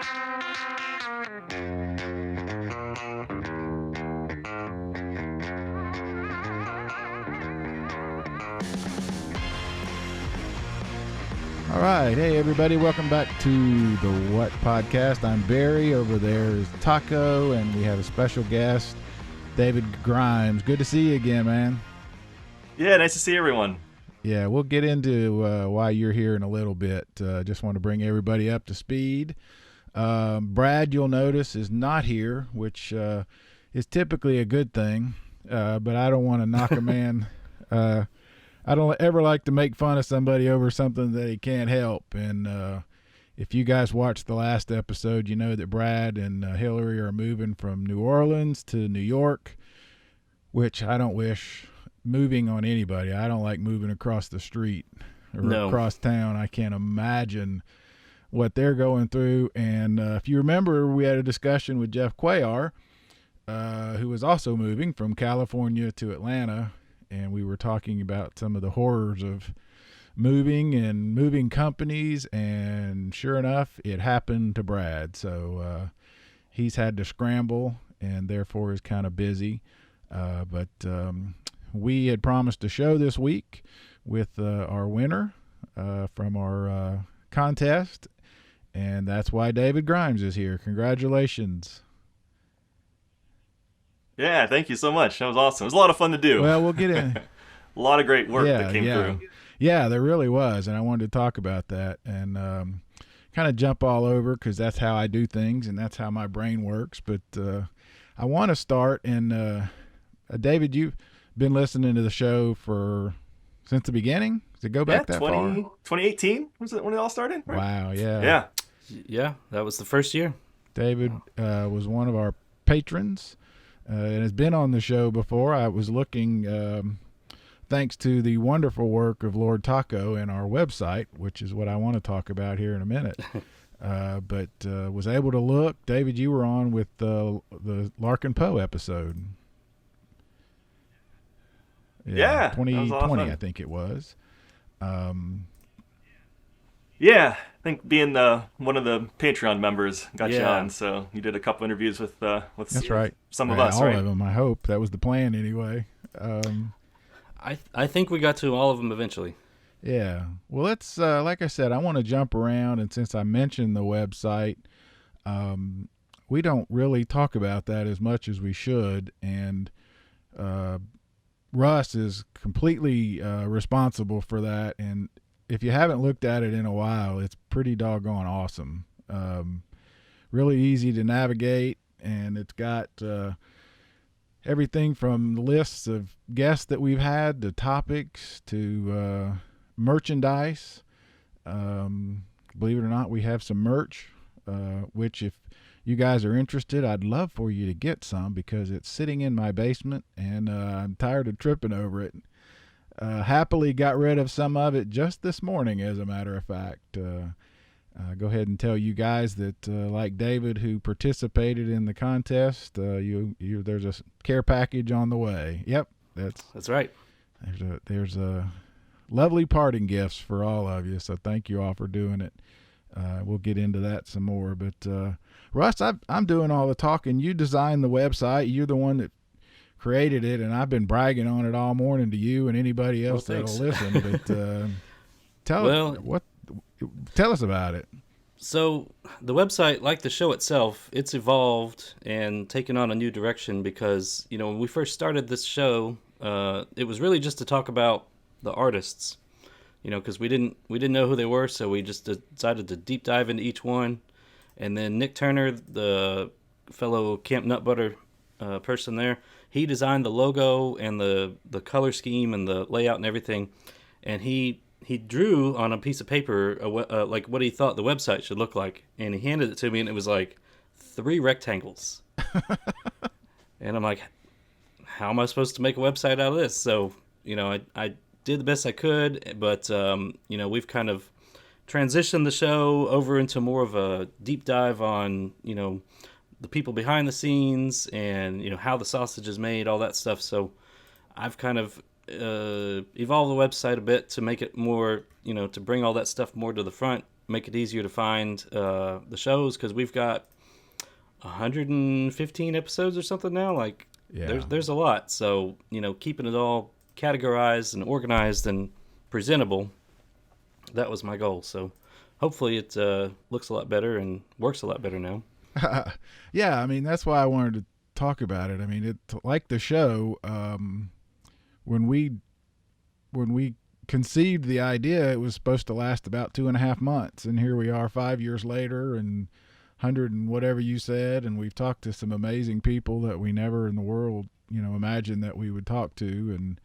All right. Hey, everybody. Welcome back to the What Podcast. I'm Barry. Over there is Taco, and we have a special guest, David Grimes. Good to see you again, man. Yeah, nice to see everyone. Yeah, we'll get into why you're here in a little bit. Just want to bring everybody up to speed. Brad, you'll notice, is not here, which is typically a good thing, but I don't want to knock a man. I don't ever like to make fun of somebody over something that he can't help. And if you guys watched the last episode, you know that Brad and Hillary are moving from New Orleans to New York, which I don't wish moving on anybody. I don't like moving across the street or across town. I can't imagine what they're going through. And if you remember, we had a discussion with Jeff Cuellar, who was also moving from California to Atlanta. And we were talking about some of the horrors of moving and moving companies, and sure enough, it happened to Brad. So he's had to scramble and therefore is kind of busy. But we had promised a show this week with our winner from our contest, and that's why David Grimes is here. Congratulations. Yeah, thank you so much. That was awesome. It was a lot of fun to do. Well, we'll get in. A lot of great work that came through. Yeah, there really was, and I wanted to talk about that and kind of jump all over because that's how I do things and that's how my brain works. But I want to start, and David, you've been listening to the show since the beginning? Does it go back that far? 2018 was it when it all started? Right? Wow, yeah. Yeah, that was the first year. David was one of our patrons. And has been on the show before. I was looking, thanks to the wonderful work of Lord Taco and our website, which is what I want to talk about here in a minute. But was able to look. David, you were on with the Larkin Poe episode. Yeah, 2020, I think it was. Yeah, I think being one of the Patreon members got you on, so you did a couple interviews with that's right. Some of us, all right? of them, I hope. That was the plan anyway. I think we got to all of them eventually. Yeah. Well, let's, like I said, I want to jump around, and since I mentioned the website, we don't really talk about that as much as we should, and Russ is completely responsible for that, and if you haven't looked at it in a while, it's pretty doggone awesome. Really easy to navigate, and it's got everything from lists of guests that we've had to topics to merchandise. Believe it or not, we have some merch, which if you guys are interested, I'd love for you to get some because it's sitting in my basement, and I'm tired of tripping over it. Happily got rid of some of it just this morning, as a matter of fact. Go ahead and tell you guys that, like David, who participated in the contest, there's a care package on the way. Yep, that's right. There's a lovely parting gifts for all of you. So thank you all for doing it. We'll get into that some more. But Russ, I'm doing all the talking. You designed the website. You're the one that created it, and I've been bragging on it all morning to you and anybody else that'll listen. But tell us about it. So the website, like the show itself, it's evolved and taken on a new direction because, when we first started this show, it was really just to talk about the artists, because we didn't know who they were, so we just decided to deep dive into each one. And then Nick Turner, the fellow Camp Nut Butter person there, he designed the logo and the color scheme and the layout and everything, and he drew on a piece of paper like what he thought the website should look like, and he handed it to me, and it was like 3 rectangles. And I'm like, how am I supposed to make a website out of this? So I did the best I could, but we've kind of transitioned the show over into more of a deep dive on the people behind the scenes and how the sausage is made, all that stuff. So I've kind of evolved the website a bit to make it more, to bring all that stuff more to the front, make it easier to find the shows, because we've got 115 episodes or something now. Like, there's a lot. So, keeping it all categorized and organized and presentable, that was my goal. So hopefully it looks a lot better and works a lot better now. Yeah, I mean, that's why I wanted to talk about it. I mean, like the show, when we conceived the idea, it was supposed to last about 2.5 months, and here we are 5 years later, and 100 and whatever you said, and we've talked to some amazing people that we never in the world, imagined that we would talk to,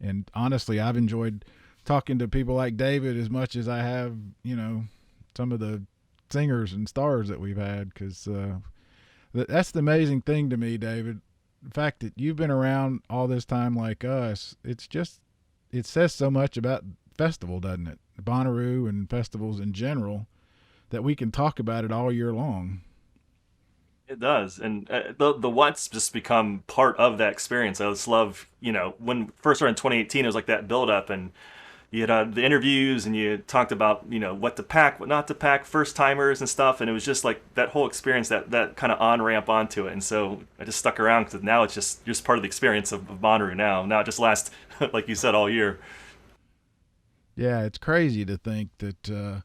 and honestly, I've enjoyed talking to people like David as much as I have, some of the singers and stars that we've had, because that's the amazing thing to me, David. The fact that you've been around all this time like us, it says so much about festival, doesn't it? Bonnaroo and festivals in general, that we can talk about it all year long. It does, and the what's just become part of that experience. I just love, when first started in 2018, it was like that build up, and you had the interviews, and you talked about, what to pack, what not to pack, first timers and stuff, and it was just like that whole experience, that kind of on ramp onto it. And so I just stuck around, because now it's just part of the experience of Bonnaroo now. Now it just lasts, like you said, all year. Yeah, it's crazy to think that.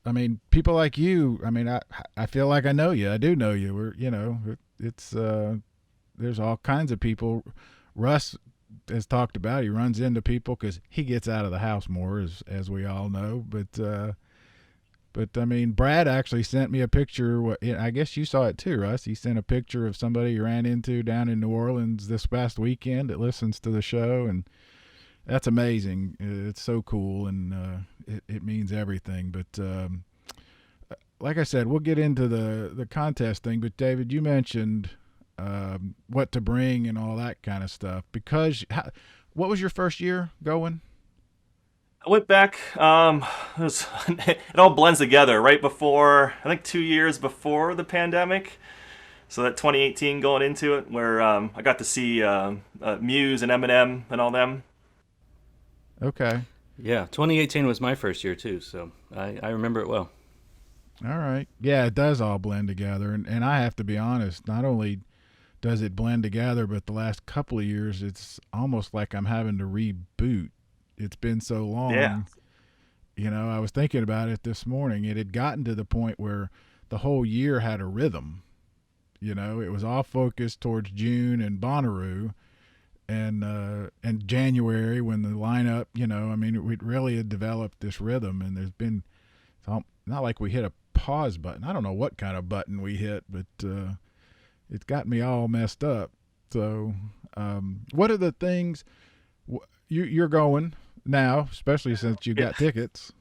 I mean, people like you. I mean, I feel like I know you. I do know you. It's there's all kinds of people. Russ has talked about. He runs into people because he gets out of the house more, as we all know. But I mean, Brad actually sent me a picture. I guess you saw it too, Russ. He sent a picture of somebody he ran into down in New Orleans this past weekend that listens to the show, and that's amazing. It's so cool, and it means everything. But like I said, we'll get into the contest thing. But David, you mentioned what to bring and all that kind of stuff. What was your first year going? I went back. It all blends together. Right before, I think 2 years before the pandemic. So that 2018 going into it, where I got to see Muse and Eminem and all them. Okay. Yeah, 2018 was my first year too, so I remember it well. All right. Yeah, it does all blend together. And I have to be honest, not only does it blend together, but the last couple of years, it's almost like I'm having to reboot. It's been so long. Yeah. I was thinking about it this morning. It had gotten to the point where the whole year had a rhythm. It was all focused towards June and Bonnaroo. And January, when the lineup, we really had developed this rhythm, and it's not like we hit a pause button. I don't know what kind of button we hit, but it's got me all messed up. So, what are the things you're going now, especially since you got tickets?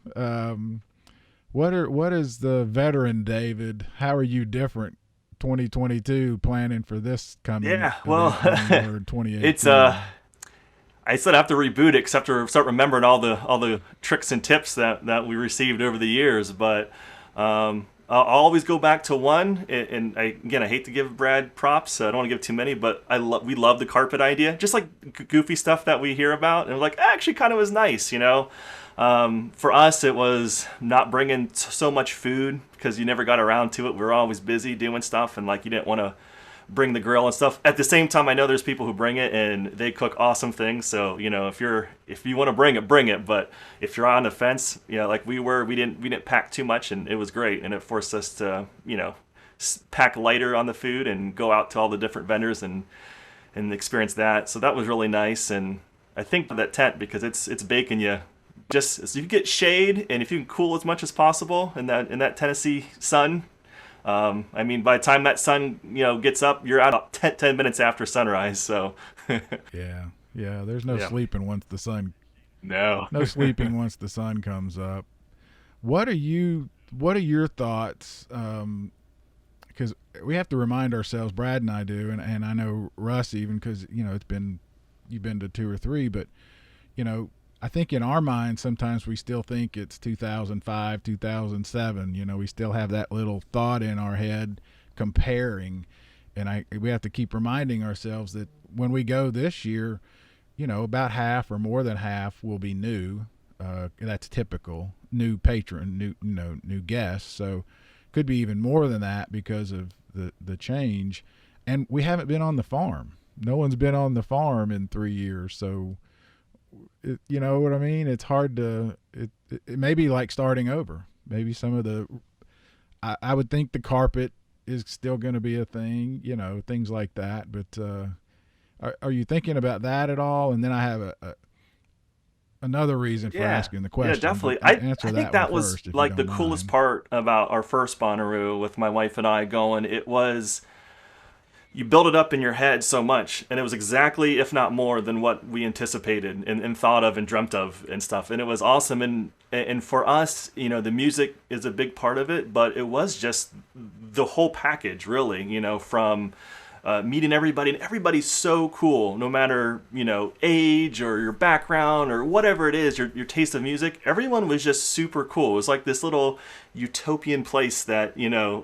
What is the veteran David? How are you different? 2022 planning for this coming. Yeah, well, 2018. It's I still have to reboot it, except to start remembering all the tricks and tips that we received over the years. But I'll always go back to one. And I hate to give Brad props, so I don't want to give too many. But we love the carpet idea, just like goofy stuff that we hear about, and we're like, actually, kind of was nice, For us, it was not bringing so much food, because you never got around to it. We were always busy doing stuff, and you didn't want to bring the grill and stuff. At the same time, I know there's people who bring it, and they cook awesome things. So if you want to bring it. But if you're on the fence, like we didn't pack too much, and it was great, and it forced us to pack lighter on the food and go out to all the different vendors and experience that. So that was really nice, and I think that tent, because it's baking you. Just so you get shade, and if you can cool as much as possible in that Tennessee sun. By the time that sun gets up, you're out 10 minutes after sunrise. So yeah, there's no sleeping once the sun. No sleeping once the sun comes up. What are your thoughts? Because we have to remind ourselves, Brad and I do, and I know Russ even, because you've been to 2 or 3, but I think in our minds, sometimes we still think it's 2005, 2007. We still have that little thought in our head comparing. And we have to keep reminding ourselves that when we go this year, about half or more than half will be new. That's typical. New patron, new guest. So could be even more than that because of the change. And we haven't been on the farm. No one's been on the farm in 3 years. So, you know what I mean? It's hard to, it may be like starting over. Maybe some of I would think the carpet is still going to be a thing, things like that. But are you thinking about that at all? And then I have another reason for asking the question. Yeah, definitely. I think that was like the coolest part about our first Bonnaroo with my wife and I going. It was, you build it up in your head so much, and it was exactly, if not more, than what we anticipated and thought of and dreamt of and stuff. And it was awesome. And for us, the music is a big part of it, but it was just the whole package, really. From meeting everybody, and everybody's so cool, no matter age or your background or whatever it is, your taste of music. Everyone was just super cool. It was like this little utopian place that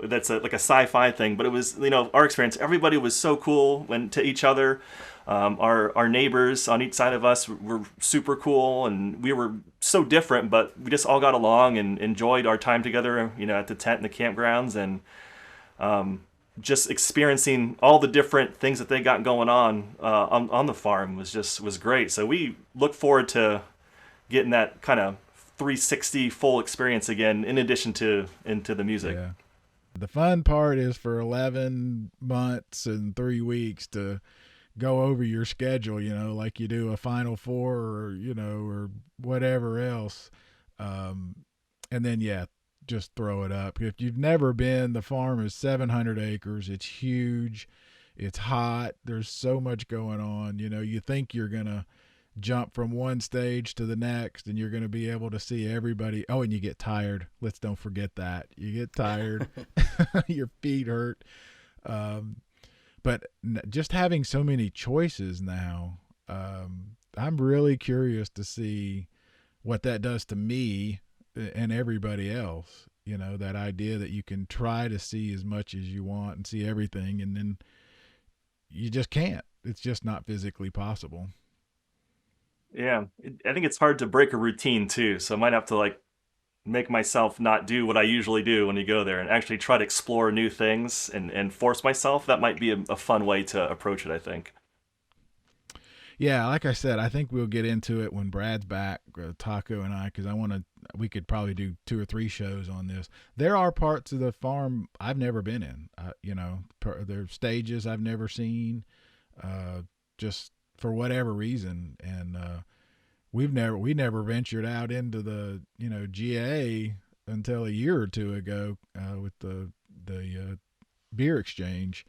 that's like a sci-fi thing, but it was our experience. Everybody was so cool to each other. Our neighbors on each side of us were super cool, and we were so different, but we just all got along and enjoyed our time together. At the tent and the campgrounds, and just experiencing all the different things that they got going on the farm was great. So we look forward to getting that kind of 360 full experience again, in addition to into the music. Yeah. The fun part is for 11 months and 3 weeks to go over your schedule, like you do a Final Four or whatever else. And then, just throw it up. If you've never been, the farm is 700 acres. It's huge. It's hot. There's so much going on. You think you're going to jump from one stage to the next and you're going to be able to see everybody. Oh, and you get tired. Let's don't forget that. You get tired. Your feet hurt. But just having so many choices now, I'm really curious to see what that does to me and everybody else. That idea that you can try to see as much as you want and see everything, and then you just can't. It's just not physically possible. Yeah, I think it's hard to break a routine too, so I might have to make myself not do what I usually do when you go there and actually try to explore new things and force myself. That might be a fun way to approach it, I think. Yeah, like I said, I think we'll get into it when Brad's back, Taco and I, because we could probably do 2 or 3 shows on this. There are parts of the farm I've never been in. There are stages I've never seen, just for whatever reason, and we never ventured out into the GA until a year or 2 ago with the beer exchange.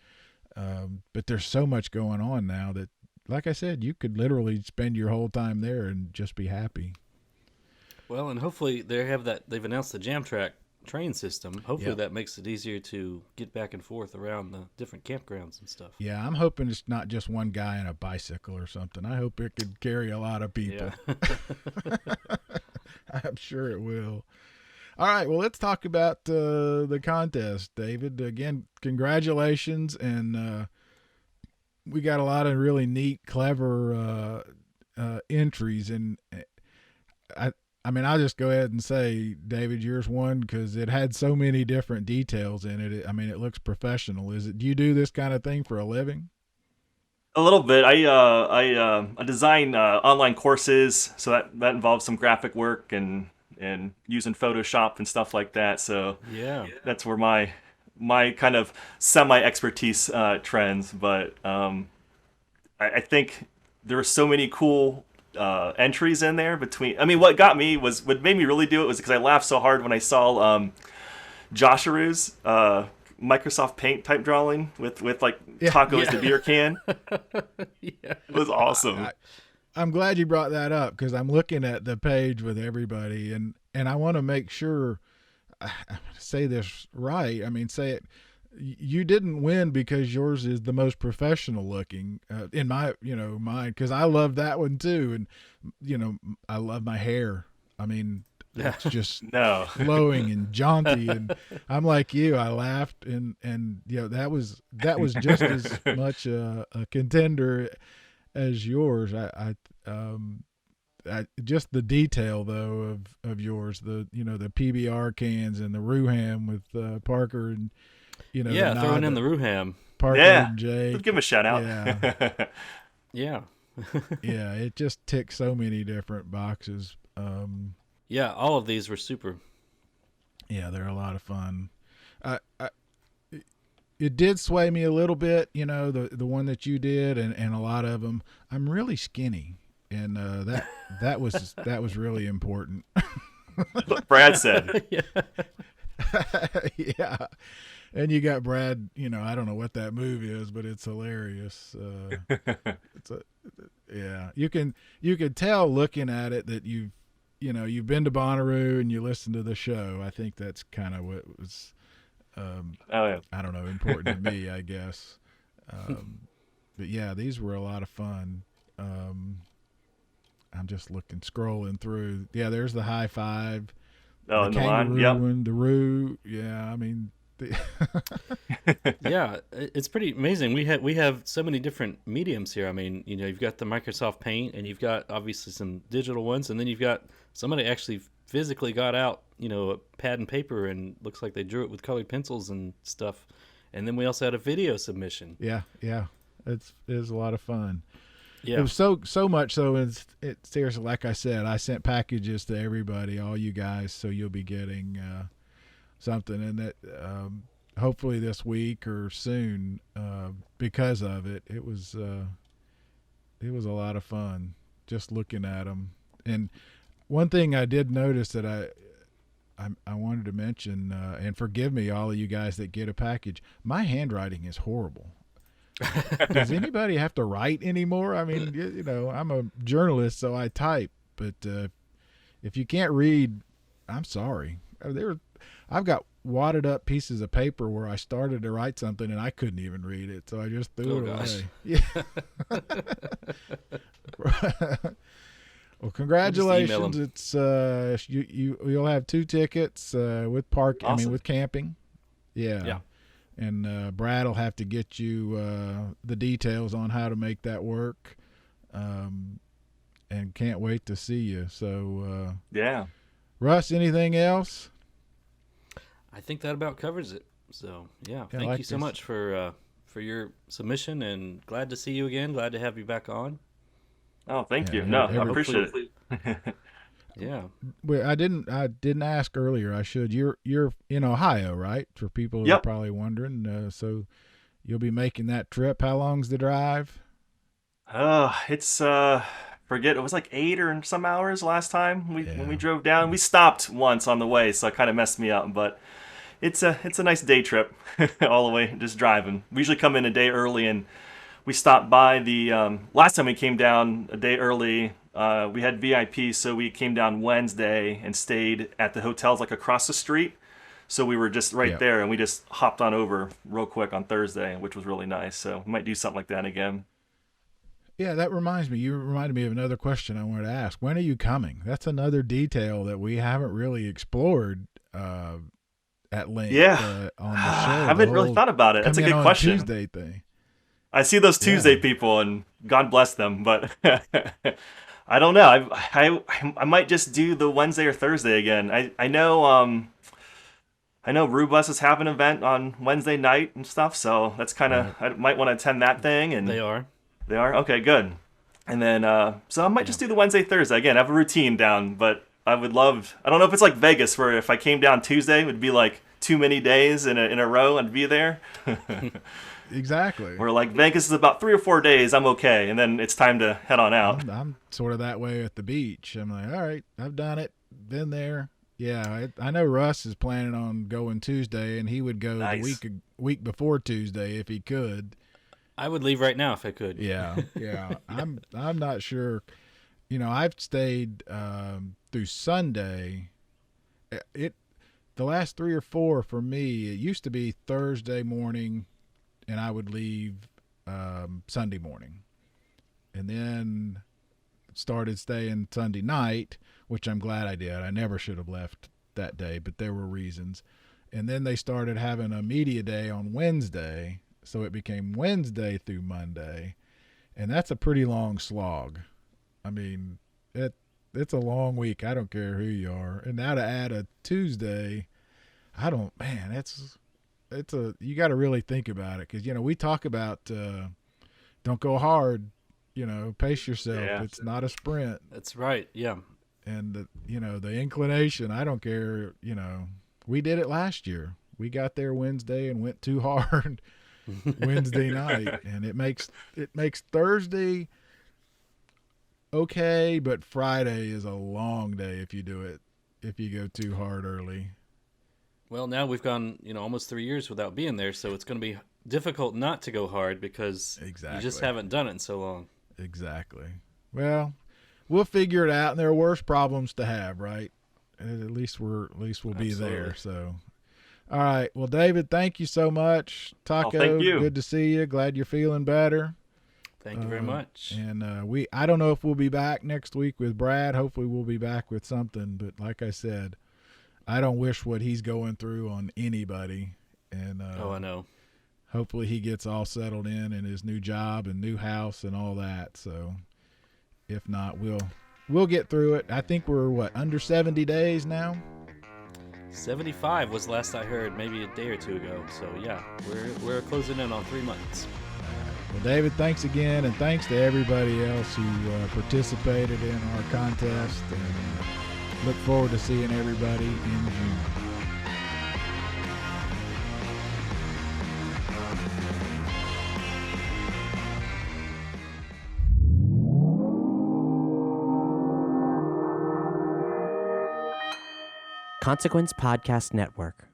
But there's so much going on now that, like I said, you could literally spend your whole time there and just be happy. Well, and hopefully they've announced the Jam Track train system. Hopefully that makes it easier to get back and forth around the different campgrounds and stuff. Yeah, I'm hoping it's not just one guy on a bicycle or something. I hope it could carry a lot of people. Yeah. I'm sure it will. All right, well, let's talk about the contest, David. Again, congratulations, and we got a lot of really neat, clever entries, and I mean, I'll just go ahead and say, David, yours won because it had so many different details in it. It looks professional. Do you do this kind of thing for a living? A little bit. I design online courses, so that involves some graphic work and using Photoshop and stuff like that. So that's where my kind of semi-expertise trends. But I think there are so many cool entries in there between. I mean, what made me really do it was because I laughed so hard when I saw Josharu's Microsoft Paint type drawing with Taco as the beer can. It was awesome. I'm glad you brought that up because I'm looking at the page with everybody, and I want to make sure I say this right. I mean, say it. You didn't win because yours is the most professional looking in my mind, because I love that one too, and I love my hair. I mean, it's just flowing and jaunty, and I'm like you. I laughed, and that was just as much a contender as yours. just the detail though of yours, the the PBR cans and the Ruham with Parker and the Yeah, throwing nod in to the Ruham. Parker Yeah, and let's Jake. give him a shout out. Yeah, Yeah. yeah, it just ticks so many different boxes. Yeah, all of these were super. Yeah, they're a lot of fun. I it did sway me a little bit, the one that you did, and a lot of them. I'm really skinny, and that was really important. What Brad said. Yeah. Yeah, and you got Brad. I don't know what that move is, but it's hilarious. It's a Yeah. You can tell looking at it that you've been to Bonnaroo and you listen to the show. I think that's kind of what was. Oh yeah. I don't know, important to me, I guess. But yeah, these were a lot of fun. I'm just scrolling through. Yeah, there's the high five, Oh, the in the line. kangaroo Yep. one, the roo. Yeah, I mean, Yeah, it's pretty amazing. We have so many different mediums here. I mean, you've got the Microsoft Paint, and you've got obviously some digital ones, and then you've got somebody actually physically got out, a pad and paper, and looks like they drew it with colored pencils and stuff. And then we also had a video submission. yeah, it was a lot of fun. Yeah, It was so much so. It's seriously, like I said, I sent packages to everybody, all you guys, so you'll be getting something, and that hopefully this week or soon, because of it. It was a lot of fun just looking at them. And one thing I did notice that I wanted to mention, and forgive me, all of you guys that get a package, my handwriting is horrible. Does anybody have to write anymore? I mean, I'm a journalist, so I type. But if you can't read, I'm sorry. I've got wadded up pieces of paper where I started to write something and I couldn't even read it, so I just threw it away. Yeah. Well, congratulations! It's you'll have 2 tickets with park. Awesome. I mean, with camping. Yeah. Yeah. And Brad will have to get you the details on how to make that work. And can't wait to see you. So Yeah. Russ, anything else? I think that about covers it. So yeah, I thank like you so this. much for your submission, and glad to see you again. Glad to have you back on. Oh, thank Yeah, you. No, I every- appreciate it. Yeah. Well, I didn't ask earlier. I should. You're in Ohio, right? For people who are Yep. probably wondering. So you'll be making that trip. How long's the drive? It's forget, it was like 8 or some hours last time when Yeah. we drove down. We stopped once on the way, so it kind of messed me up. But it's a nice day trip all the way, just driving. We usually come in a day early, and we stopped by the last time we came down a day early. We had VIP, so we came down Wednesday and stayed at the hotels like across the street. So we were just right Yep. there, and we just hopped on over real quick on Thursday, which was really nice. So we might do something like that again. Yeah, that reminds me. You reminded me of another question I wanted to ask. When are you coming? That's another detail that we haven't really explored at length Yeah. on the show. I haven't The really whole thought about it. That's a come in good on question. Tuesday thing. I see those Tuesday Yeah. people, and God bless them, but I don't know. I might just do the Wednesday or Thursday again. I know Rubus is having an event on Wednesday night and stuff, so that's kind of I might want to attend that thing. And They are. They are? Okay, good. And then so I might just do the Wednesday Thursday again. I have a routine down, but I would love. I don't know if it's like Vegas where if I came down Tuesday, it would be like too many days in a row and be there. Exactly. Where like Vegas is about 3 or 4 days, I'm okay, and then it's time to head on out. I'm sort of that way at the beach. I'm like, all right, I've done it, been there. Yeah, I know Russ is planning on going Tuesday, and he would go Nice. the week before Tuesday if he could. I would leave right now if I could. Yeah. I'm not sure. I've stayed through Sunday. The last 3 or 4 for me. It used to be Thursday morning, and I would leave Sunday morning, and then started staying Sunday night, which I'm glad I did. I never should have left that day, but there were reasons. And then they started having a media day on Wednesday, so it became Wednesday through Monday, and that's a pretty long slog. I mean, it's a long week. I don't care who you are. And now to add a Tuesday, you got to really think about it. Cause we talk about, don't go hard, pace yourself. Yeah. It's not a sprint. That's right. Yeah. And the inclination, I don't care, we did it last year. We got there Wednesday and went too hard Wednesday night. And it makes Thursday okay, but Friday is a long day if you go too hard early. Well, now we've gone, almost 3 years without being there, so it's going to be difficult not to go hard because you just haven't done it in so long. Exactly. Well, we'll figure it out, and there are worse problems to have, right? And at least we'll be there. So, all right. Well, David, thank you so much. Taco, thank you. Good to see you. Glad you're feeling better. Thank you very much. And I don't know if we'll be back next week with Brad. Hopefully, we'll be back with something. But like I said, I don't wish what he's going through on anybody. And I know. Hopefully he gets all settled in his new job and new house and all that. So if not, we'll get through it. I think we're under 70 days now. 75 was last I heard, maybe a day or two ago. So yeah, we're closing in on 3 months. Well, David, thanks again, and thanks to everybody else who participated in our contest. And look forward to seeing everybody in June. Consequence Podcast Network.